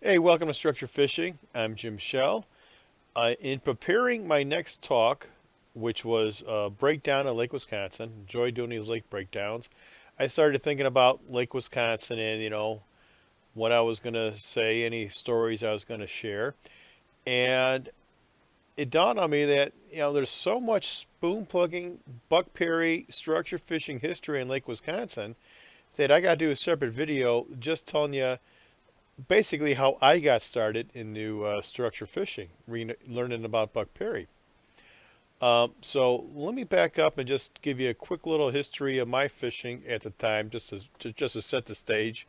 Hey, welcome to Structure Fishing. I'm Jim Shell. In preparing my next talk, which was breakdown of Lake Wisconsin, enjoy doing these lake breakdowns. I started thinking about Lake Wisconsin and what I was going to say, any stories I was going to share, and it dawned on me that there's so much spoon plugging, buck perry, structure fishing history in Lake Wisconsin that I got to do a separate video just telling you basically how I got started into structure fishing, learning about buck perry. So let me back up and just give you a quick little history of my fishing at the time, just to set the stage.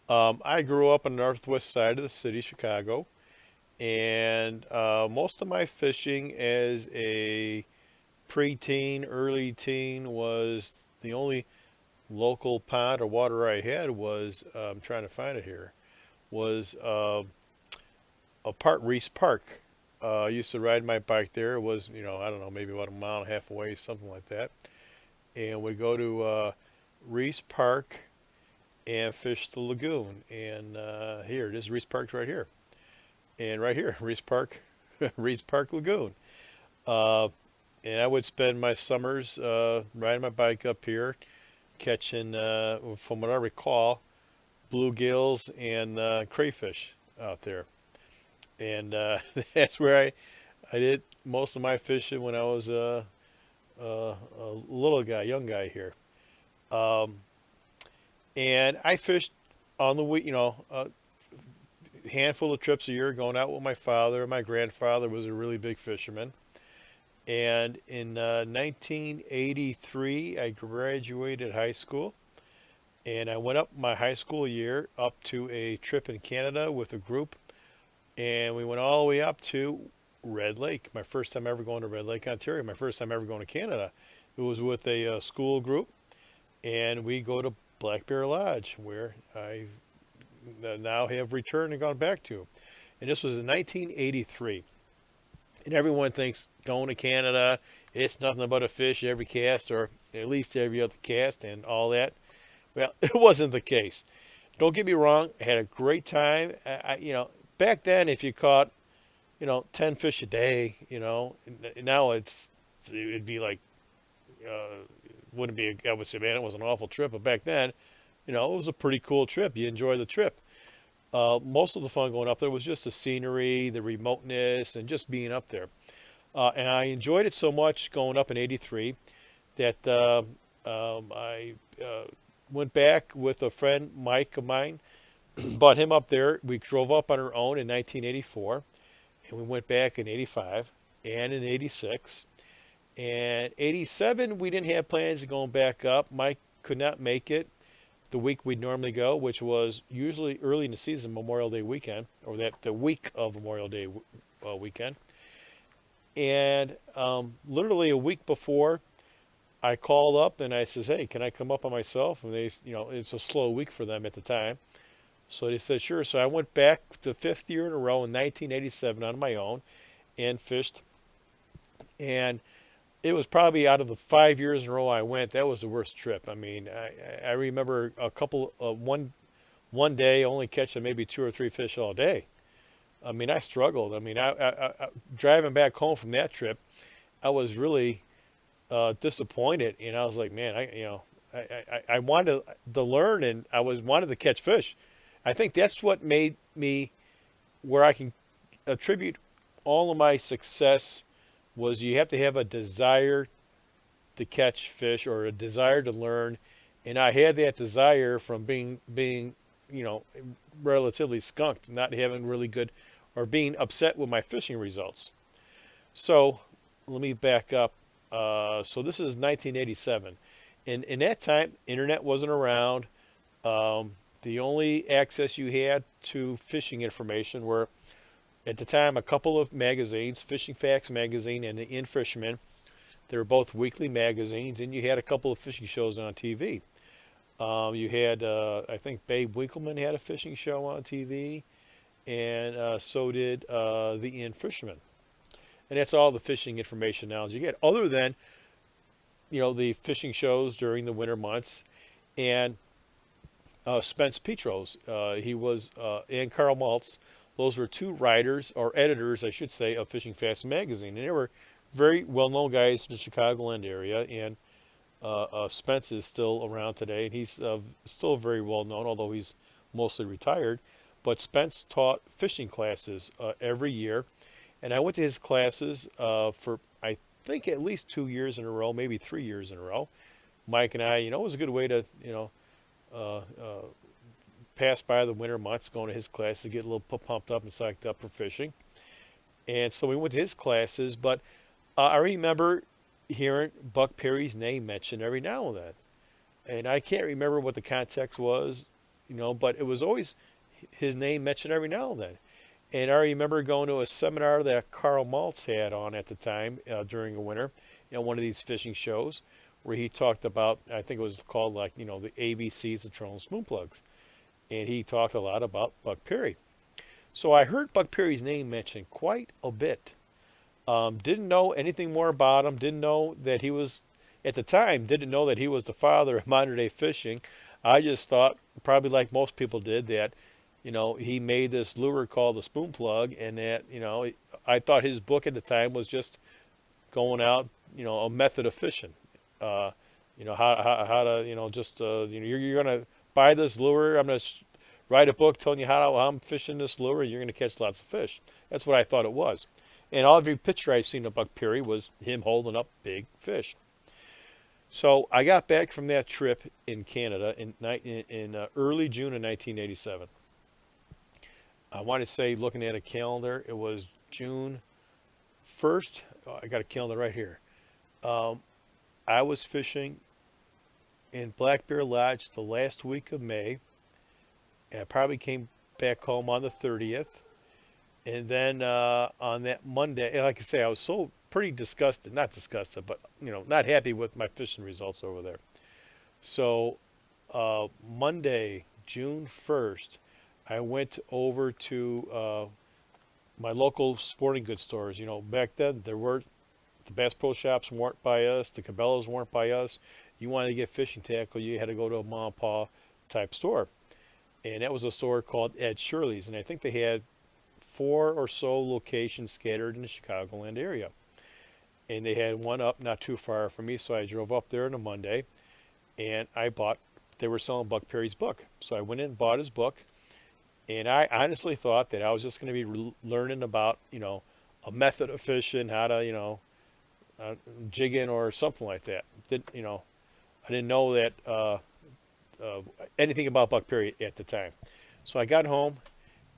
I grew up on the northwest side of the city, Chicago, and most of my fishing as a preteen, early teen was the only local pond or water I had was I'm trying to find it here was a park, Reese Park. I used to ride my bike there. It was, I don't know, maybe about a mile and a half away, something like that. And we go to Reese Park and fish the lagoon. And here it is, Reese Park's right here. And right here, Reese Park, Reese Park Lagoon. Uh, and I would spend my summers riding my bike up here, catching, from what I recall, bluegills and crayfish out there. And that's where I did most of my fishing when I was a little guy, young guy here. Um, and I fished on the week, a handful of trips a year, going out with my father. My grandfather was a really big fisherman. And in 1983, I graduated high school. And I went up my high school year up to a trip in Canada with a group. And we went all the way up to Red Lake. My first time ever going to Red Lake, Ontario. My first time ever going to Canada. It was with a school group, and we go to Black Bear Lodge, where I now have returned and gone back to. And this was in 1983. And everyone thinks going to Canada, it's nothing but a fish every cast, or at least every other cast, and all that. Well, it wasn't the case. Don't get me wrong. I had a great time. Back then, if you caught 10 fish a day, now it'd be like, wouldn't be, I would say, man, it was an awful trip. But back then, it was a pretty cool trip. You enjoy the trip. Most of the fun going up there was just the scenery, the remoteness, and just being up there. And I enjoyed it so much going up in '83 that I went back with a friend, Mike of mine, brought him up there. We drove up on our own in 1984, and we went back in '85 and in '86. And '87, we didn't have plans of going back up. Mike could not make it the week we'd normally go, which was usually early in the season, Memorial Day weekend, or that the week of Memorial Day weekend. And literally a week before, I called up and I says, "Hey, can I come up on myself?" And they, it's a slow week for them at the time. So they said, "Sure." So I went back to fifth year in a row in 1987 on my own and fished. And it was probably out of the 5 years in a row I went, that was the worst trip. I mean, I remember a couple one day only catching maybe two or three fish all day. I mean, I struggled. I mean, driving back home from that trip, I was really disappointed, and I was like, man, I wanted to learn, and wanted to catch fish. I think that's what made me where I can attribute all of my success was you have to have a desire to catch fish or a desire to learn, and I had that desire from being you know relatively skunked, not having really good or being upset with my fishing results. So let me back up. So this is 1987. In that time, internet wasn't around. The only access you had to fishing information were, at the time, a couple of magazines, Fishing Facts magazine and the In Fisherman. They were both weekly magazines, and you had a couple of fishing shows on TV. You had, I think, Babe Winkleman had a fishing show on TV, and so did the In Fisherman. And that's all the fishing information now you get, other than the fishing shows during the winter months. And Spence Petros. He was and Karl Maltz. Those were two writers or editors, I should say, of Fishing Fast magazine, and they were very well-known guys in the Chicagoland area. And Spence is still around today, and he's still very well-known, although he's mostly retired. But Spence taught fishing classes every year, and I went to his classes for I think at least 2 years in a row, maybe 3 years in a row. Mike and I, it was a good way to, uh, uh, pass by the winter months going to his classes, get a little pumped up and psyched up for fishing. And so we went to his classes, but I remember hearing Buck Perry's name mentioned every now and then. And I can't remember what the context was, but it was always his name mentioned every now and then. And I remember going to a seminar that Karl Maltz had on at the time during the winter, one of these fishing shows, where he talked about, I think it was called like, the ABCs of trolling spoon plugs. And he talked a lot about Buck Perry. So I heard Buck Perry's name mentioned quite a bit. Didn't know anything more about him. Didn't know that he was, at the time, didn't know that he was the father of modern day fishing. I just thought, probably like most people did, that, he made this lure called the spoon plug, and that, I thought his book at the time was just going out, a method of fishing. Uh, how to, just, you're going to buy this lure. I'm going to write a book telling you how I'm fishing this lure, and you're going to catch lots of fish. That's what I thought it was. And every picture I've seen of Buck Perry was him holding up big fish. So I got back from that trip in Canada in early June of 1987. I want to say, looking at a calendar, it was June 1st. Oh, I got a calendar right here. Um, I was fishing in Black Bear Lodge the last week of May. And I probably came back home on the 30th. And then on that Monday, and like I say, I was so pretty disgusted, not disgusted, but, not happy with my fishing results over there. So Monday, June 1st, I went over to my local sporting goods stores. Back then the Bass Pro Shops weren't by us, the Cabela's weren't by us. You wanted to get fishing tackle, you had to go to a mom and pop type store. And that was a store called Ed Shirley's, and I think they had 4 or so locations scattered in the Chicagoland area. And they had one up not too far from me, so I drove up there on a Monday, and they were selling Buck Perry's book. So I went in and bought his book, and I honestly thought that I was just going to be learning about, a method of fishing, how to, jig in or something like that. I didn't know that uh, anything about Buck Perry at the time. So I got home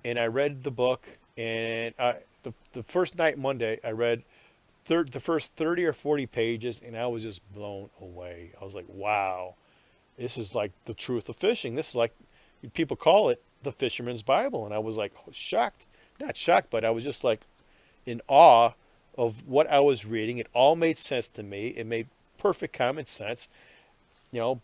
and I read the book, and the first night, Monday, I read the first 30 or 40 pages, and I was just blown away. I was like, wow, this is like the truth of fishing. This is like, people call it the Fisherman's Bible. And I was like shocked, not shocked, but I was just like in awe of what I was reading. It all made sense to me. It made perfect common sense.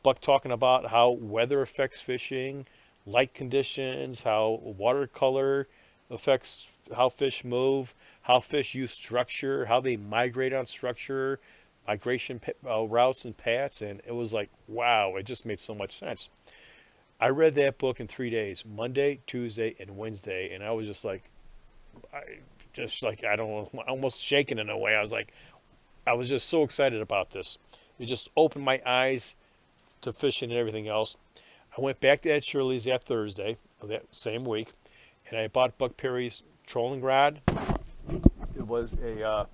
Buck talking about how weather affects fishing, light conditions, how watercolor affects how fish move, how fish use structure, how they migrate on structure, migration routes and paths. And it was like, wow, it just made so much sense. I read that book in 3 days, Monday, Tuesday, and Wednesday. And I was just like, I don't know, almost shaking in a way. I was just so excited about this. It just opened my eyes to fishing and everything else. I went back to Ed Shirley's that Thursday of that same week, and I bought Buck Perry's trolling rod. It was a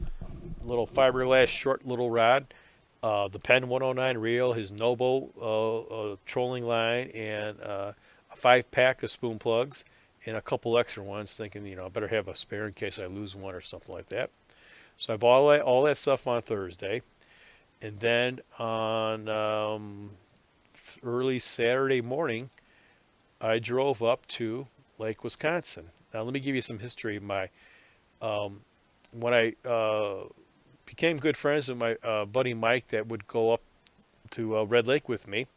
little fiberglass short little rod, the Penn 109 reel, his Noble trolling line, and a 5-pack of spoon plugs, and a couple extra ones, thinking, I better have a spare in case I lose one or something like that. So I bought all that stuff on Thursday, and then on early Saturday morning, I drove up to Lake Wisconsin. Now, let me give you some history. When I became good friends with my buddy Mike that would go up to Red Lake with me,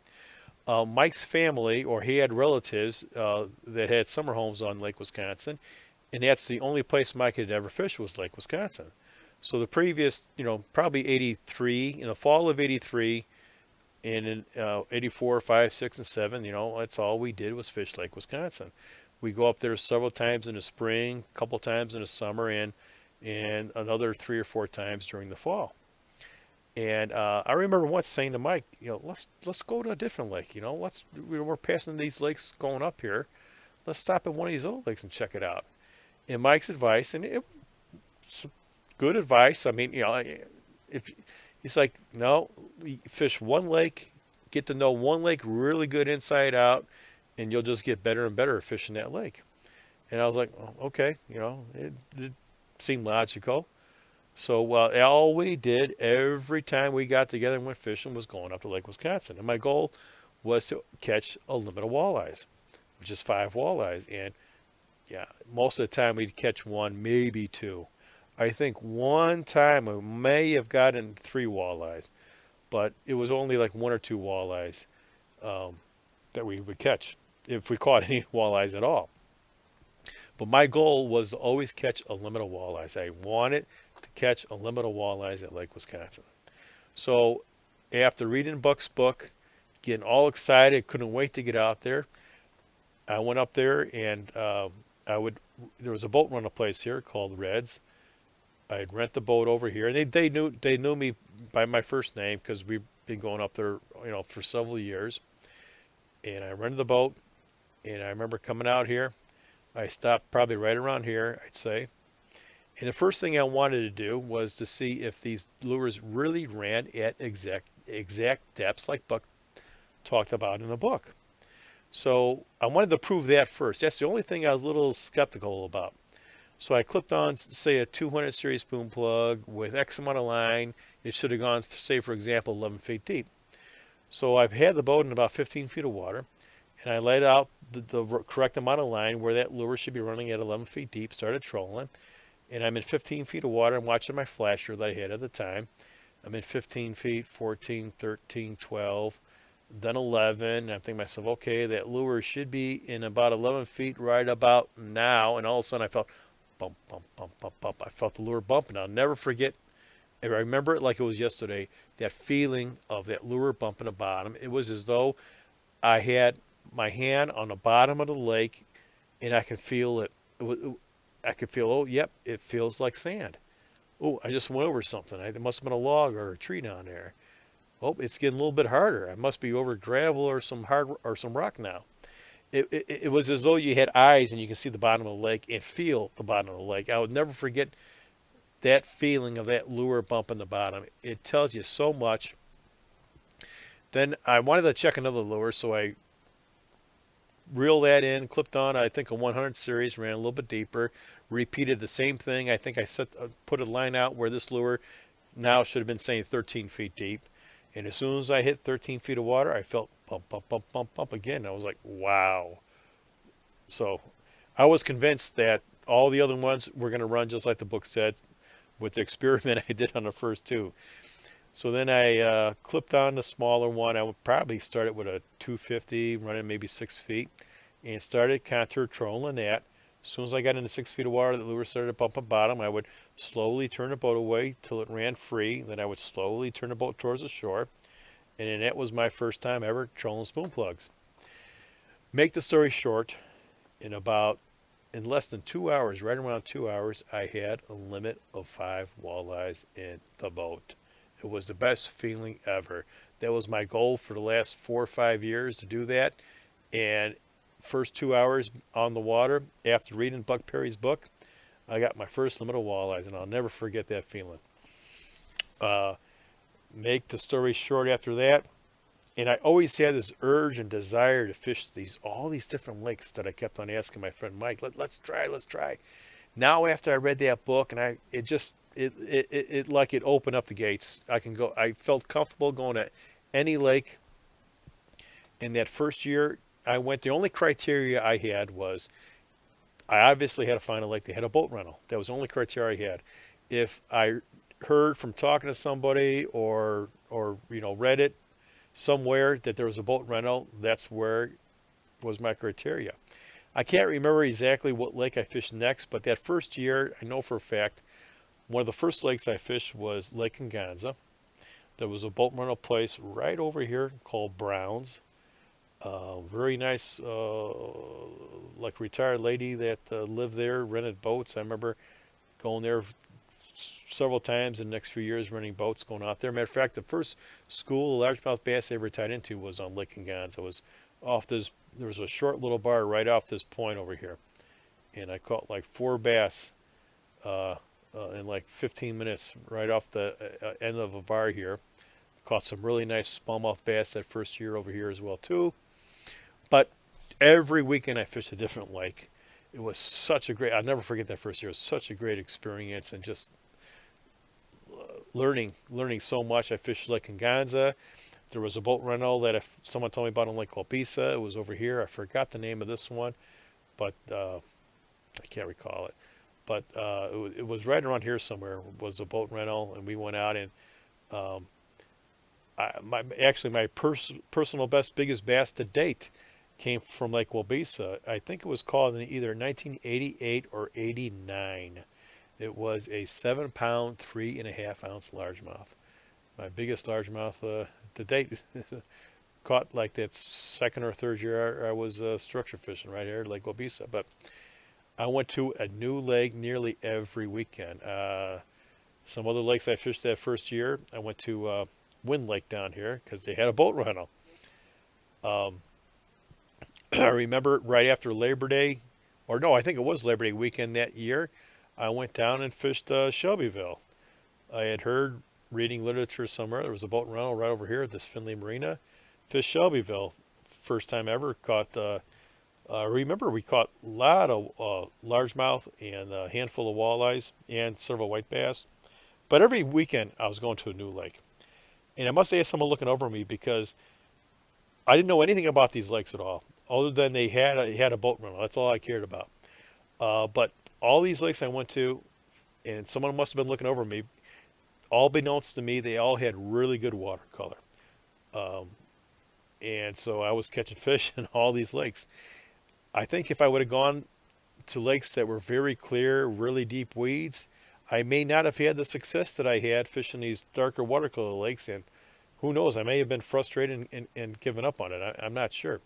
Mike's family, or he had relatives that had summer homes on Lake Wisconsin, and that's the only place Mike had ever fished was Lake Wisconsin. So the previous, probably 83, in the fall of 83, And in 84, 5, 6, and 7, that's all we did was fish Lake Wisconsin. We go up there several times in the spring, a couple times in the summer, and another 3 or 4 times during the fall. And I remember once saying to Mike, let's go to a different lake. We're passing these lakes going up here. Let's stop at one of these other lakes and check it out. And Mike's advice, and it was good advice. I mean, if he's like, no, we fish one lake, get to know one lake really good inside out, and you'll just get better and better at fishing that lake. And I was like, oh, okay, it seemed logical. So all we did every time we got together and went fishing was going up to Lake Wisconsin. And my goal was to catch a limit of walleyes, which is 5 walleyes. And yeah, most of the time we'd catch one, maybe 2. I think one time we may have gotten 3 walleyes, but it was only like 1 or 2 walleyes that we would catch if we caught any walleyes at all. But my goal was to always catch a limit of walleyes. I wanted to catch a limit of walleyes at Lake Wisconsin. So after reading Buck's book, getting all excited, couldn't wait to get out there, I went up there and there was a boat rental place here called Red's. I'd rent the boat over here. And they knew me by my first name because we've been going up there, for several years. And I rented the boat, and I remember coming out here. I stopped probably right around here, I'd say. And the first thing I wanted to do was to see if these lures really ran at exact depths like Buck talked about in the book. So I wanted to prove that first. That's the only thing I was a little skeptical about. So I clipped on, say, a 200 series spoon plug with X amount of line. It should have gone, say, for example, 11 feet deep. So I've had the boat in about 15 feet of water, and I laid out the correct amount of line where that lure should be running at 11 feet deep, started trolling, and I'm in 15 feet of water. I'm watching my flasher that I had at the time. I'm in 15 feet, 14, 13, 12, then 11. And I'm thinking to myself, okay, that lure should be in about 11 feet right about now. And all of a sudden I felt bump, bump, bump, bump, bump. I felt the lure bump, and I'll never forget. I remember it like it was yesterday, that feeling of that lure bumping the bottom. It was as though I had my hand on the bottom of the lake, and I could feel it. I could feel, oh, yep, it feels like sand. Oh, I just went over something. It must have been a log or a tree down there. Oh, it's getting a little bit harder. I must be over gravel or some rock now. It was as though you had eyes and you can see the bottom of the lake and feel the bottom of the lake. I would never forget that feeling of that lure bump in the bottom. It tells you so much. Then I wanted to check another lure, so I reeled that in, clipped on, I think, a 100 series, ran a little bit deeper, repeated the same thing. I think I put a line out where this lure now should have been saying 13 feet deep. And as soon as I hit 13 feet of water, I felt bump, bump, bump, bump, bump again. I was like, wow. So I was convinced that all the other ones were going to run just like the book said with the experiment I did on the first 2. So then I clipped on the smaller one. I would probably start it with a 250, running maybe 6 feet, and started contour trolling that. As soon as I got into 6 feet of water, the lure started bumping bottom. I would slowly turn the boat away till it ran free. Then I would slowly turn the boat towards the shore. And then that was my first time ever trolling spoon plugs. Make the story short, in less than 2 hours, right around 2 hours, I had a limit of 5 walleyes in the boat. It was the best feeling ever. That was my goal for the last 4 or 5 years, to do that. And first 2 hours on the water, after reading Buck Perry's book, I got my first limit of walleyes, and I'll never forget that feeling. Make the story short after that, and I always had this urge and desire to fish all these different lakes that I kept on asking my friend Mike, let's try. Now after I read that book, and it like it opened up the gates. I felt comfortable going to any lake. In that first year I went, the only criteria I had was I obviously had to find a lake that had a boat rental. That was the only criteria I had. If I heard from talking to somebody or read it somewhere that there was a boat rental, that's where was my criteria. I can't remember exactly what lake I fished next, but that first year, I know for a fact, one of the first lakes I fished was Lake Nganza. There was a boat rental place right over here called Brown's. Very nice, like retired lady that lived there, rented boats. I remember going there several times in the next few years, renting boats, going out there. Matter of fact, the first school of largemouth bass I ever tied into was on Lake Gonza. I was off this. There was a short little bar right off this point over here, and I caught like 4 bass uh, in like 15 minutes right off the end of a bar here. Caught some really nice smallmouth bass that first year over here as well too. But every weekend I fished a different lake. It was such a great. I'll never forget that first year. It was such a great experience and just learning so much. I fished Lake Gonza. There was a boat rental that if someone told me about on Lake Colpisa. It was over here. I forgot the name of this one, but I can't recall it. But it was right around here somewhere. Was a boat rental, and we went out and um, my personal best biggest bass to date came from Lake Wabisa. I think it was called in either 1988 or 89. It was a 7 pound, 3.5 ounce largemouth. My biggest largemouth to date. Caught like that second or third year I was structure fishing right here at Lake Wabisa. But I went to a new lake nearly every weekend. Some other lakes I fished that first year, I went to Wind Lake down here because they had a boat rental. Um, I remember right after Labor Day, or no, I think it was Labor Day weekend that year, I went down and fished Shelbyville. I had heard reading literature somewhere. There was a boat rental right over here at this Findlay Marina. Fished Shelbyville. First time ever caught. Remember we caught a lot of largemouth and a handful of walleyes and several white bass. But every weekend I was going to a new lake. And I must say, someone looking over me because I didn't know anything about these lakes at all, other than they had a boat rental. That's all I cared about. But all these lakes I went to, and someone must have been looking over me, all beknownst to me, they all had really good watercolor. Um, and so I was catching fish in all these lakes. I think if I would have gone to lakes that were very clear, really deep weeds, I may not have had the success that I had fishing these darker watercolor lakes. And who knows, I may have been frustrated and given up on it. I'm not sure.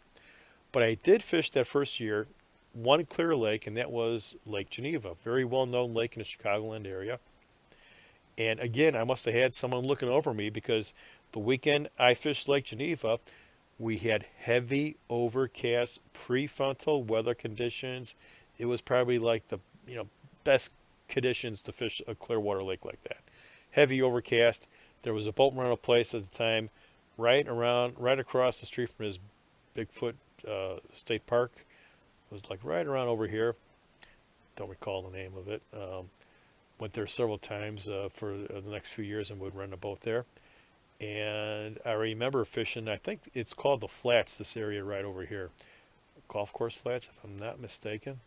But I did fish that first year one clear lake, and that was Lake Geneva, very well known lake in the Chicagoland area. And again, I must have had someone looking over me because the weekend I fished Lake Geneva, we had heavy overcast prefrontal weather conditions. It was probably like the best conditions to fish a clear water lake like that. Heavy overcast. There was a boat rental place at the time, right across the street from his Bigfoot State Park. It was like right around over here. Don't recall the name of it. Went there several times for the next few years and would rent a boat there. And I remember fishing, I think it's called the Flats, this area right over here. Golf course flats, if I'm not mistaken.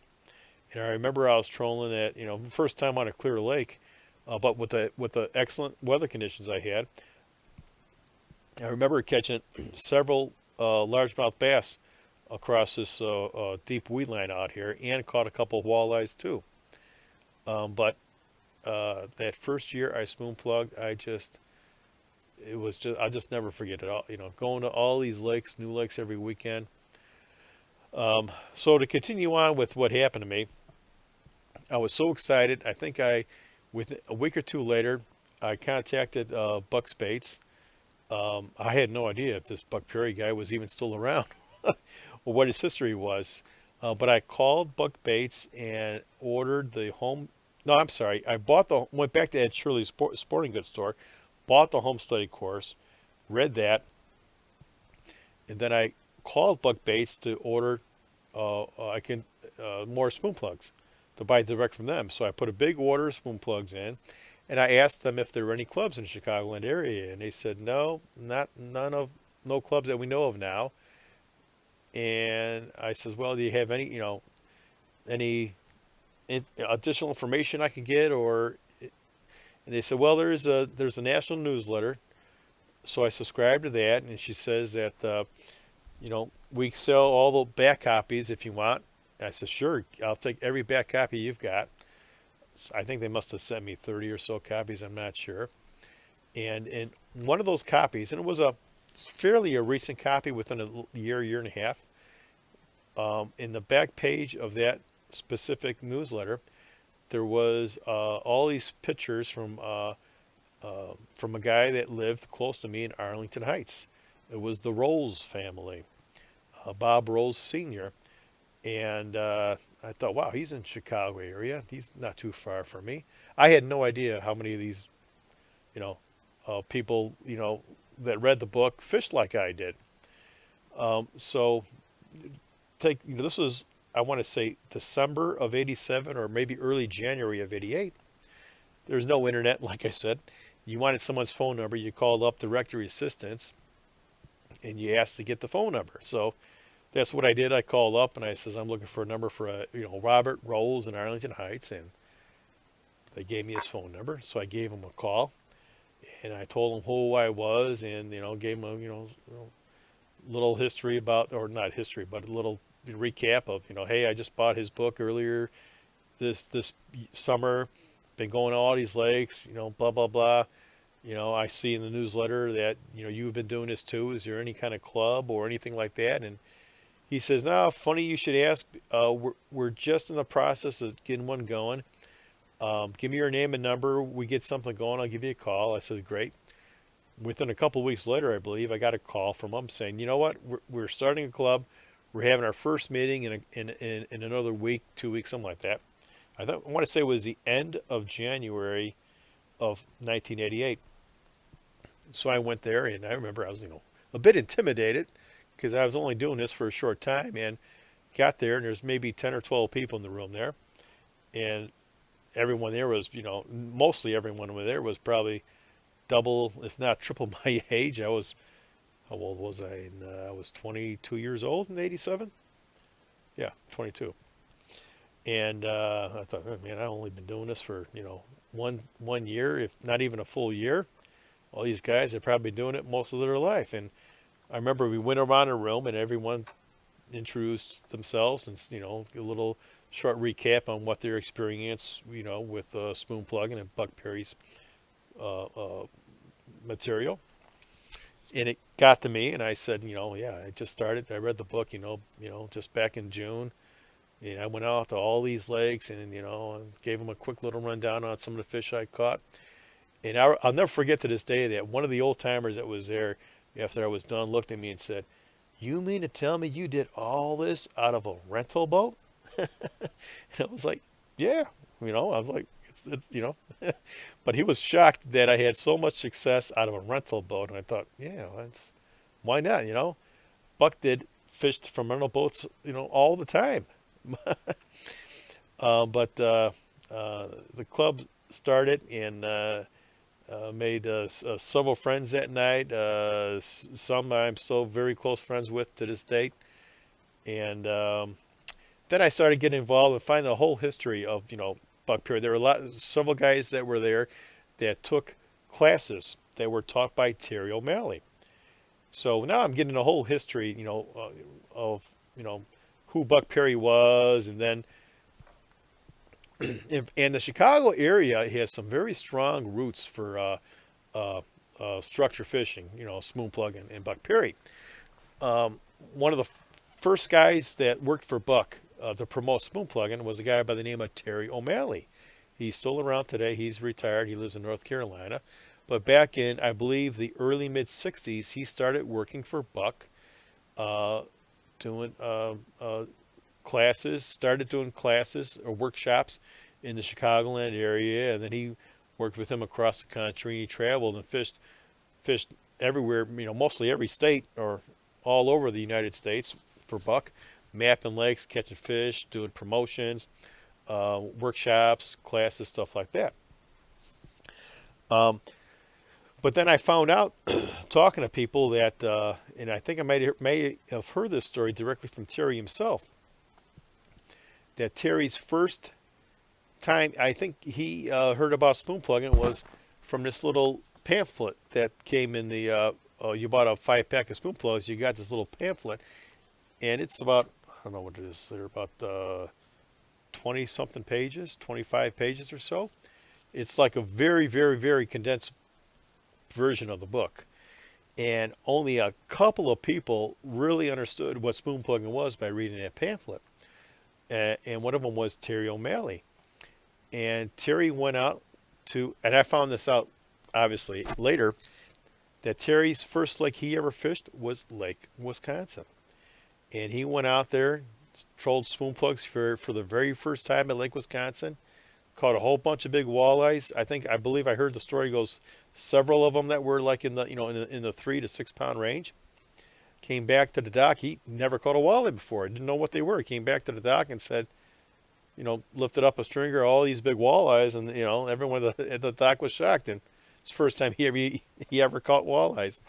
And I remember I was trolling at, first time on a clear lake, but with the excellent weather conditions I had, I remember catching several largemouth bass across this deep weed line out here, and caught a couple of walleyes too. But that first year I spoon plugged, I'll just never forget it all. Going to all these lakes, new lakes every weekend. So to continue on with what happened to me, I was so excited. I think with a week or two later, I contacted Buck's Baits. I had no idea if this Buck Perry guy was even still around or what his history was. But I called Buck Baits and ordered the home. No, I'm sorry. Went back to Ed Shirley's sporting goods store, bought the home study course, read that, and then I called Buck Baits to order more spoon plugs to buy direct from them. So I put a big order of spoon plugs in, and I asked them if there were any clubs in the Chicagoland area, and they said no, no clubs that we know of now. And I says, well, do you have any additional information I can get, or? And they said, well, there's a national newsletter. So I subscribed to that, and she says that we sell all the back copies if you want. And I said, sure, I'll take every back copy you've got. So I think they must have sent me 30 or so copies. I'm not sure. And in one of those copies, and it was a recent copy within a year and a half, in the back page of that specific newsletter, there was all these pictures from a guy that lived close to me in Arlington Heights. It was the Rolls family, Bob Rolls Sr. And I thought, wow, he's in Chicago area. He's not too far from me. I had no idea how many of these, you know, people, that read the book fished like I did. So this was, I want to say, December of '87 or maybe early January of '88. There's no internet, like I said. You wanted someone's phone number, you called up directory assistance and you asked to get the phone number. So that's what I did. I called up and I says, I'm looking for a number for Robert Rolls in Arlington Heights, and they gave me his phone number. So I gave him a call and I told him who I was, and gave him a little history about, or not history, but a little recap of hey, I just bought his book earlier this summer, been going to all these lakes, blah blah blah. I see in the newsletter that you've been doing this too. Is there any kind of club or anything like that? And he says, no, funny you should ask. We're just in the process of getting one going. Give me your name and number. We get something going, I'll give you a call. I said, great. Within a couple of weeks later, I believe, I got a call from him saying, you know what, we're starting a club. We're having our first meeting in another week, 2 weeks, something like that. I want to say it was the end of January of 1988. So I went there, and I remember I was, a bit intimidated because I was only doing this for a short time, and got there, and there's maybe 10 or 12 people in the room there, and everyone there was, mostly everyone there was probably double, if not triple my age. How old was I? I was 22 years old in '87. Yeah, 22. And I thought, oh, man, I've only been doing this for one year, if not even a full year. All these guys have probably been doing it most of their life. And I remember we went around a room and everyone introduced themselves and a little short recap on what their experience with spoon plugging and Buck Perry's material. And it got to me, and I said, yeah, I just started. I read the book, just back in June. And I went out to all these lakes and, gave them a quick little rundown on some of the fish I caught. And I'll never forget to this day that one of the old timers that was there after I was done looked at me and said, you mean to tell me you did all this out of a rental boat? And I was like, yeah, I was like, it's. But he was shocked that I had so much success out of a rental boat. And I thought, yeah, why not? Buck did fished from rental boats, all the time. But the club started and made several friends that night. Some I'm still very close friends with to this date. And then I started getting involved and finding the whole history of Buck Perry. There were several guys that were there that took classes that were taught by Terry O'Malley. So now I'm getting a whole history, of who Buck Perry was, and then and the Chicago area has some very strong roots for structure fishing, spoon plug and Buck Perry. One of the first guys that worked for Buck to promote spoon plugging was a guy by the name of Terry O'Malley. He's still around today. He's retired. He lives in North Carolina. But back in, I believe, the early mid-'60s, he started working for Buck, doing started doing classes or workshops in the Chicagoland area, and then he worked with him across the country. He traveled and fished everywhere, mostly every state or all over the United States for Buck, mapping lakes, catching fish, doing promotions, workshops, classes, stuff like that. But then I found out, talking to people, that, and I think I may have heard this story directly from Terry himself, that Terry's first time, I think he heard about spoon plugging was from this little pamphlet that came in the, you bought a 5-pack of spoon plugs, you got this little pamphlet, and it's about, I don't know what it is, they're about 20-something pages, 25 pages or so. It's like a very, very, very condensed version of the book. And only a couple of people really understood what spoon plugging was by reading that pamphlet. And one of them was Terry O'Malley. And Terry went out to, and I found this out obviously later, that Terry's first lake he ever fished was Lake Wisconsin. And he went out there, trolled spoon plugs for the very first time at Lake Wisconsin, caught a whole bunch of big walleyes. I believe I heard the story goes several of them that were like in the in the 3 to 6 pound range. Came back to the dock. He never caught a walleye before. Didn't know what they were. Came back to the dock and said, lifted up a stringer, all these big walleyes, and everyone at the dock was shocked. And it's the first time he ever caught walleyes.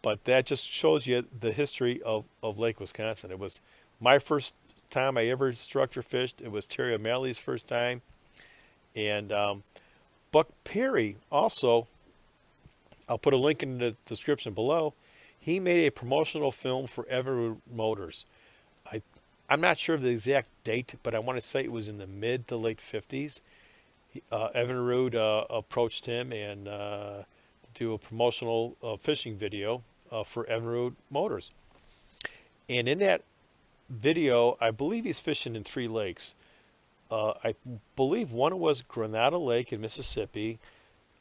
But that just shows you the history of Lake Wisconsin. It was my first time I ever structure fished. It was Terry O'Malley's first time. And Buck Perry also, I'll put a link in the description below. He made a promotional film for Evinrude Motors. I'm not sure of the exact date, but I want to say it was in the mid to late 50s. Evinrude approached him and do a promotional fishing video for Evinrude Motors. And in that video, I believe he's fishing in 3 lakes. I believe one was Granada Lake in Mississippi.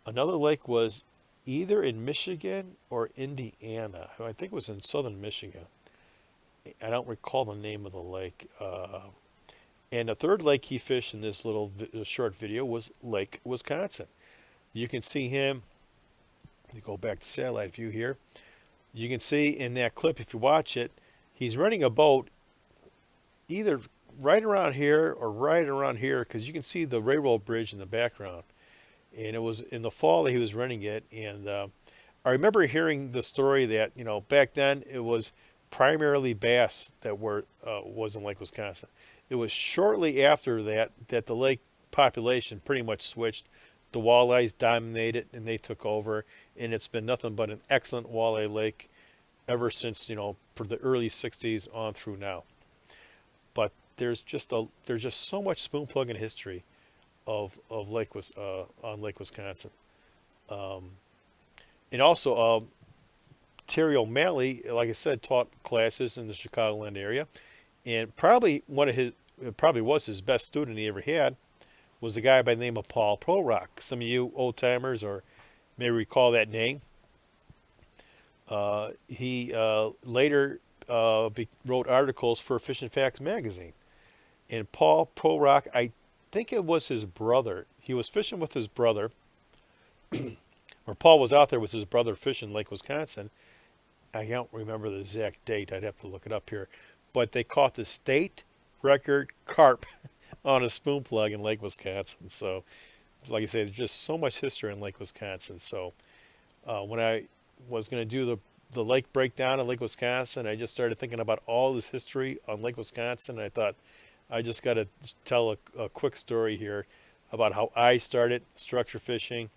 Another lake was either in Michigan or Indiana. I think it was in southern Michigan. I don't recall the name of the lake. And the third lake he fished in this little short video was Lake Wisconsin. You can see him. You go back to satellite view here. You can see in that clip, if you watch it, he's running a boat either right around here or right around here, because you can see the railroad bridge in the background. And it was in the fall that he was running it. And I remember hearing the story that back then it was primarily bass that was in Lake Wisconsin. It was shortly after that the lake population pretty much switched. The walleyes dominated and they took over, and it's been nothing but an excellent walleye lake ever since for the early 60s on through now. But there's just so much spoon plugging history of on Lake Wisconsin, and also Terry O'Malley, like I said, taught classes in the Chicagoland area, and probably was his best student he ever had was a guy by the name of Paul Prorock. Some of you old timers or may recall that name. He later wrote articles for Fishing Facts magazine. And Paul Prorock, I think it was his brother. He was fishing with his brother, or Paul was out there with his brother fishing Lake Wisconsin. I don't remember the exact date. I'd have to look it up here. But they caught the state record carp on a spoon plug in Lake Wisconsin. So, like I say, there's just so much history in Lake Wisconsin. So, when I was going to do the lake breakdown in Lake Wisconsin, I just started thinking about all this history on Lake Wisconsin. And I thought, I just got to tell a quick story here about how I started structure fishing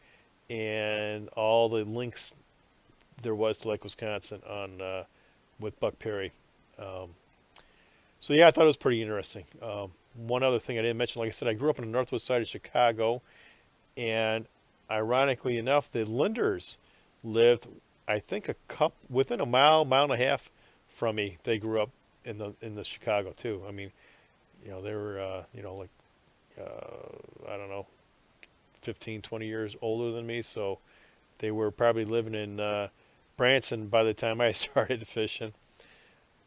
and all the links there was to Lake Wisconsin on with Buck Perry. So yeah, I thought it was pretty interesting. One other thing I didn't mention, like I said, I grew up on the northwest side of Chicago, and ironically enough, the Linders lived, I think, within a mile and a half from me. They grew up in the Chicago too. I mean, they were like I don't know, 15, 20 years older than me, so they were probably living in Branson by the time I started fishing.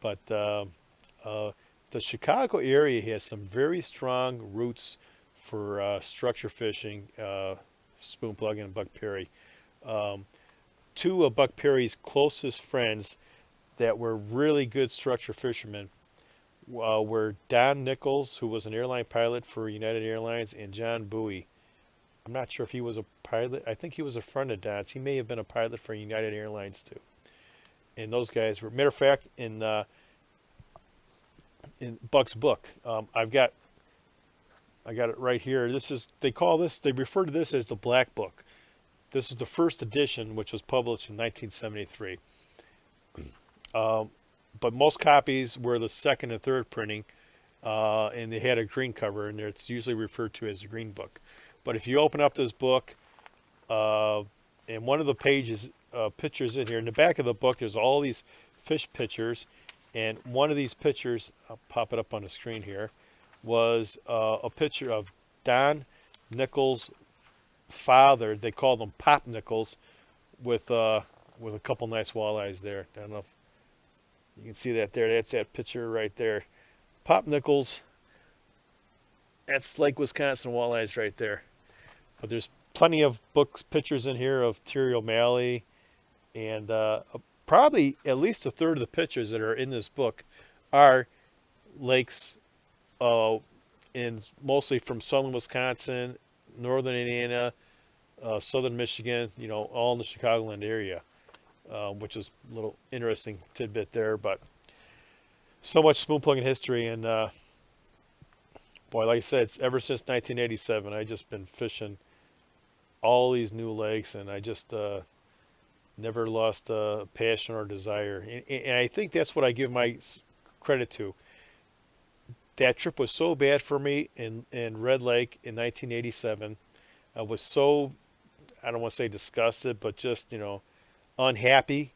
But the Chicago area has some very strong roots for structure fishing, spoon plugging, and Buck Perry. Two of Buck Perry's closest friends that were really good structure fishermen were Don Nichols, who was an airline pilot for United Airlines, and John Bowie. I'm not sure if he was a pilot. I think he was a friend of Don's. He may have been a pilot for United Airlines too. And those guys were, matter of fact, in Buck's book, I got it right here. They refer to this as the Black Book. This is the first edition, which was published in 1973. But most copies were the second and third printing, and they had a green cover, and it's usually referred to as the Green Book. But if you open up this book, and one of the pages, pictures in here, in the back of the book, there's all these fish pictures. And one of these pictures, I'll pop it up on the screen here, was a picture of Don Nichols' father. They called him Pop Nichols, with a couple nice walleyes there. I don't know if you can see that there. That's that picture right there. Pop Nichols. That's Lake Wisconsin walleyes right there. But there's plenty of books, pictures in here of Terry O'Malley, and probably at least a third of the pictures that are in this book are lakes, uh, in mostly from southern Wisconsin, northern Indiana, southern Michigan. All in the Chicagoland area, which is a little interesting tidbit there. But so much spoon plugging history, and boy, like I said, it's ever since 1987, I just been fishing all these new lakes, and I just never lost passion or desire. And I think that's what I give my credit to. That trip was so bad for me in Red Lake in 1987. I was so, I don't want to say disgusted, but just, unhappy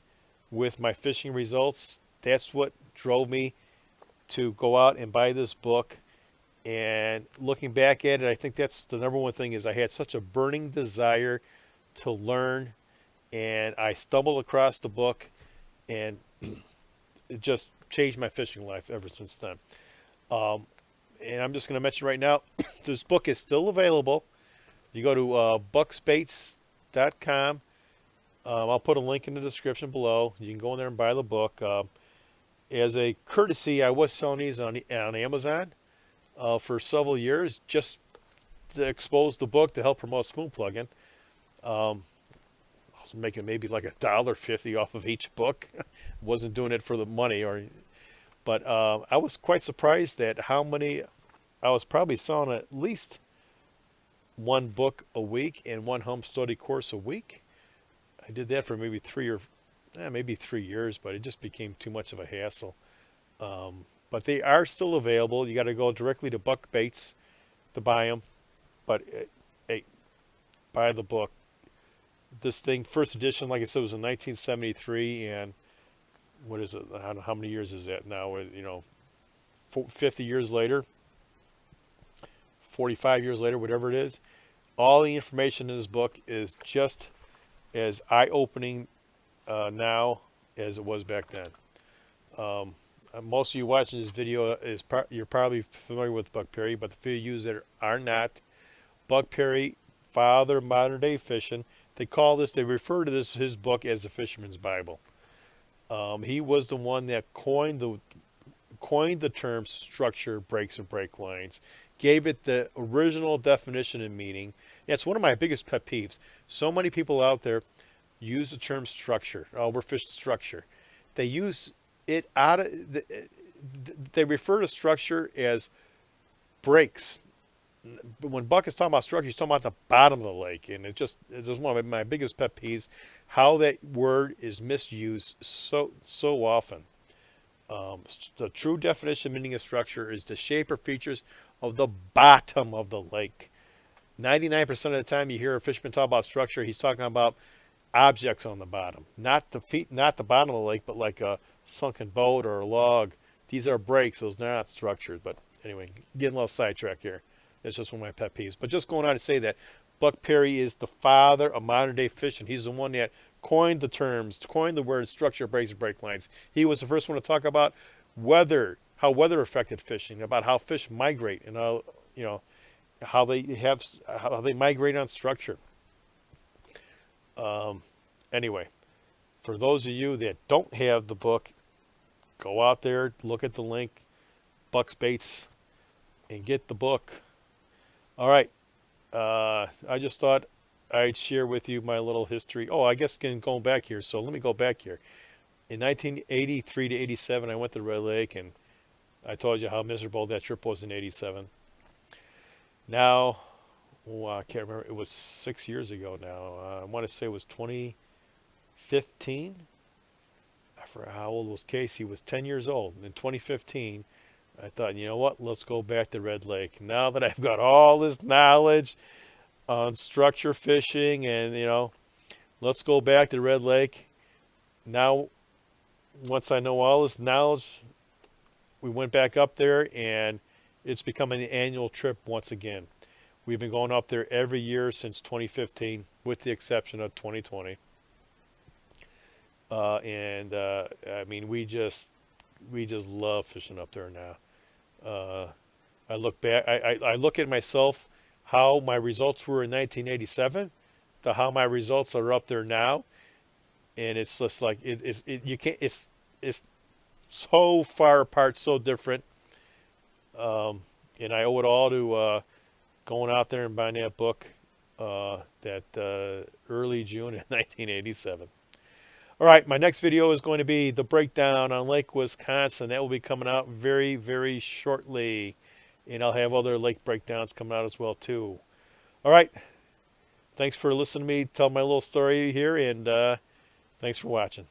with my fishing results. That's what drove me to go out and buy this book. And looking back at it, I think that's the number one thing, is I had such a burning desire to learn, and I stumbled across the book, and it just changed my fishing life ever since then. Um, and I'm just going to mention right now, this book is still available. You go to bucksbaits.com. I'll put a link in the description below. You can go in there and buy the book. As a courtesy, I was selling these on Amazon for several years, just to expose the book, to help promote spoon plugging. Um, I was making maybe like $1.50 off of each book. Wasn't doing it for the money, but I was quite surprised at how many. I was probably selling at least one book a week and one home study course a week. I did that for maybe maybe 3 years, but it just became too much of a hassle. But they are still available. You got to go directly to Buck Baits to buy them. But hey, buy the book. This thing, first edition, like I said, was in 1973, and what is it? I don't know how many years is that now? 50 years later, 45 years later, whatever it is. All the information in this book is just as eye-opening now as it was back then. Most of you watching this video you're probably familiar with Buck Perry, but the few of you that are not, Buck Perry, father of modern day fishing, they refer to his book as the Fisherman's Bible. He was the one that coined the terms structure, breaks, and break lines, gave it the original definition and meaning. That's one of my biggest pet peeves. So many people out there use the term structure. Oh, we're fishing structure. They use it they refer to structure as breaks. But when Buck is talking about structure, he's talking about the bottom of the lake, and it is one of my biggest pet peeves, how that word is misused so often. The true definition meaning of structure is the shape or features of the bottom of the lake. 99% of the time you hear a fisherman talk about structure, he's talking about objects on the bottom, not the bottom of the lake, but like a sunken boat or a log. These are breaks; those are not structured. But anyway, getting a little sidetracked here. It's just one of my pet peeves. But just going on to say that Buck Perry is the father of modern day fishing. He's the one that coined the terms, coined the words structure, breaks, and break lines. He was the first one to talk about weather, how weather affected fishing, about how fish migrate, and how they migrate on structure. Anyway, for those of you that don't have the book, go out there, look at the link, Buck's Baits, and get the book. All right. I just thought I'd share with you my little history. Oh, I guess going back here. So let me go back here. In 1983 to 87, I went to Red Lake, and I told you how miserable that trip was in 87. Now, I can't remember. It was 6 years ago now. I want to say it was 2015. I forgot how old was Casey. He was 10 years old. In 2015, I thought, you know what? Let's go back to Red Lake. Now that I've got all this knowledge on structure fishing and, Let's go back to Red Lake. Now, once I know all this knowledge, we went back up there and it's become an annual trip once again. We've been going up there every year since 2015, with the exception of 2020. I mean, we just love fishing up there now. I look back, I look at myself, how my results were in 1987 to how my results are up there now, and it's just like you can't. It's so far apart, so different. And I owe it all to going out there and buying that book that early June in 1987. All right, my next video is going to be the breakdown on Lake Wisconsin. That will be coming out very, very shortly. And I'll have other lake breakdowns coming out as well, too. All right, thanks for listening to me tell my little story here, and thanks for watching.